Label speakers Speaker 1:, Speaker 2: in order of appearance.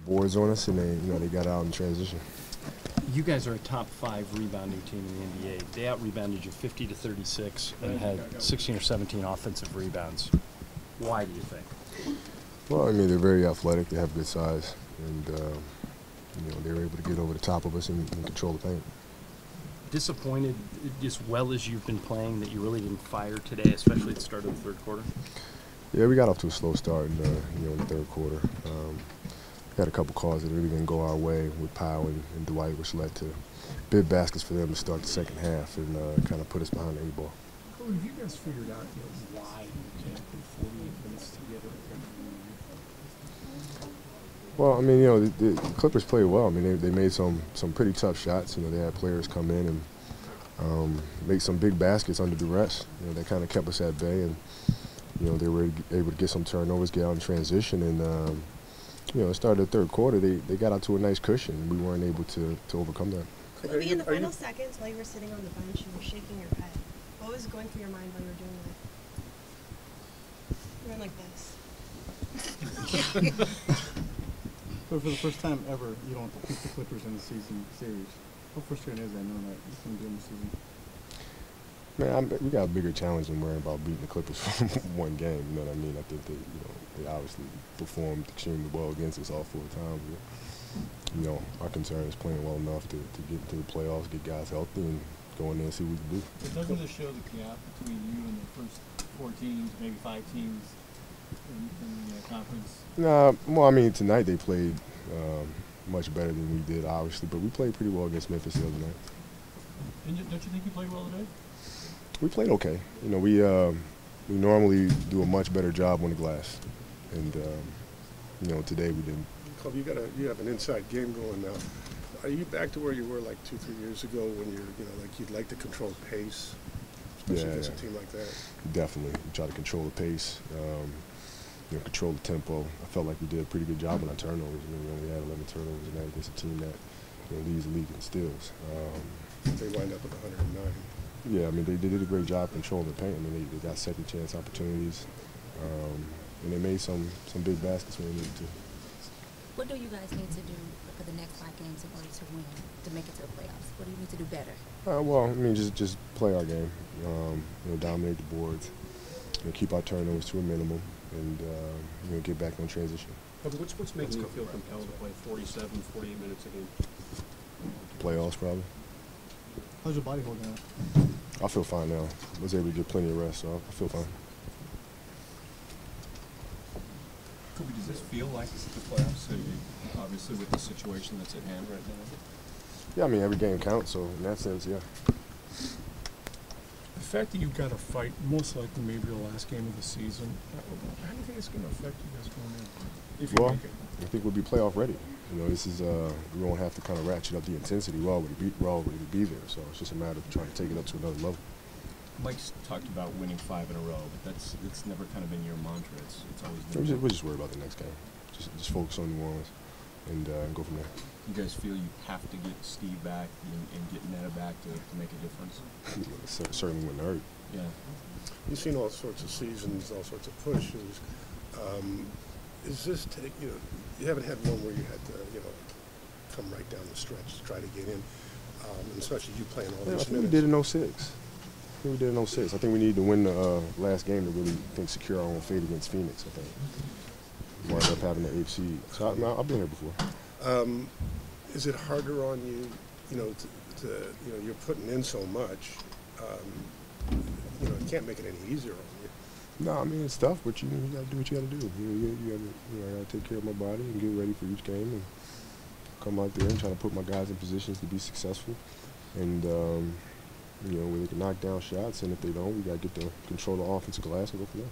Speaker 1: boards on us, and they got out in transition.
Speaker 2: You guys are a top 5 rebounding team in the NBA. They out-rebounded you 50-36 and had 16 or 17 offensive rebounds. Why do you think?
Speaker 1: Well, I mean, they're very athletic. They have good size, and they were able to get over the top of us and control the paint.
Speaker 2: Disappointed, as well as you've been playing, that you really didn't fire today, especially at the start of the third quarter?
Speaker 1: Yeah, we got off to a slow start in the third quarter. We had a couple calls that really didn't go our way with Powell and Dwight, which led to big baskets for them to start the second half and kind of put us behind the 8 ball.
Speaker 3: Well, have you guys figured out why you can't put 48 minutes together?
Speaker 1: Well, I mean, the Clippers played well. I mean, they made some pretty tough shots. They had players come in and make some big baskets under duress. That kind of kept us at bay, and they were able to get some turnovers, get out in transition, and it started the third quarter. They got out to a nice cushion, and we weren't able to overcome that.
Speaker 4: Maybe in the final seconds, while you were sitting on the bench, you were shaking your head. What was going through your mind while you were doing that? You went like this.
Speaker 5: But for the first time ever, you don't have to beat the Clippers in the season series. How frustrating is that knowing that you can do in the season?
Speaker 1: Man, we got a bigger challenge than worrying about beating the Clippers from one game. You know what I mean? I think they obviously performed extremely well against us all 4 times. But, our concern is playing well enough to get into the playoffs, get guys healthy, and go in there and see what we can do.
Speaker 6: But doesn't this show the gap between you and the first 4 teams, maybe 5 teams in the conference?
Speaker 1: Nah, well, I mean, tonight they played much better than we did, obviously, but we played pretty well against Memphis the other night.
Speaker 6: And don't you think you played well today?
Speaker 1: We played okay. We normally do a much better job on the glass, and today we didn't.
Speaker 3: Club, you have an inside game going now. Are you back to where you were like 2-3 years ago when you'd like to control pace, especially against a team like that?
Speaker 1: Definitely, we try to control the pace, control the tempo. I felt like we did a pretty good job on our turnovers. We only had 11 turnovers tonight against a team that leads the league in steals.
Speaker 3: They wind up with 109.
Speaker 1: Yeah, I mean, they did a great job controlling the paint. I mean, they got second chance opportunities, and they made some big baskets when they needed to.
Speaker 7: What do you guys need to do for the next 5 games in order to win, to make it to the playoffs? What do you need to do better?
Speaker 1: Well, I mean, just play our game, dominate the boards, keep our turnovers to a minimum, and get back on transition.
Speaker 8: What's making you feel compelled to play 47, 48 minutes a game?
Speaker 1: Playoffs, probably.
Speaker 5: How's your body holding up?
Speaker 1: I feel fine now. I was able to get plenty of rest, so I feel fine.
Speaker 8: Kobe, does this feel like the playoffs, obviously with the situation that's at hand right now?
Speaker 1: Yeah, I mean, every game counts, so in that sense, yeah.
Speaker 3: The fact that you've got to fight most likely maybe the last game of the season, how do you think it's going to affect you guys going in? If you make it?
Speaker 1: I think we'll be playoff ready. This is we won't have to kind of ratchet up the intensity. We're already to be there, so it's just a matter of trying to take it up to another level.
Speaker 8: Mike's talked about winning 5 in a row, but it's never kind of been your mantra. It's always been.
Speaker 1: We're just worried about the next game. Just focus on New Orleans and go from there.
Speaker 8: You guys feel you have to get Steve back and get Netta back to make a difference?
Speaker 1: It certainly wouldn't hurt.
Speaker 8: Yeah.
Speaker 3: You've seen all sorts of seasons, all sorts of pushes. Is this you haven't had one where you had to come right down the stretch to try to get in, and especially you playing all these minutes.
Speaker 1: I think we did in 06. I think we need to win the last game to really secure our own fate against Phoenix. I think we wound up having the 8th seed. So I've been here before.
Speaker 3: Is it harder on you? You're putting in so much. It can't make it any easier on you.
Speaker 1: No, I mean, it's tough, but you got to do what you got to do. I got to take care of my body and get ready for each game and come out there and try to put my guys in positions to be successful. And, where they can knock down shots, and if they don't, we got to get the control of the offensive glass and go from there.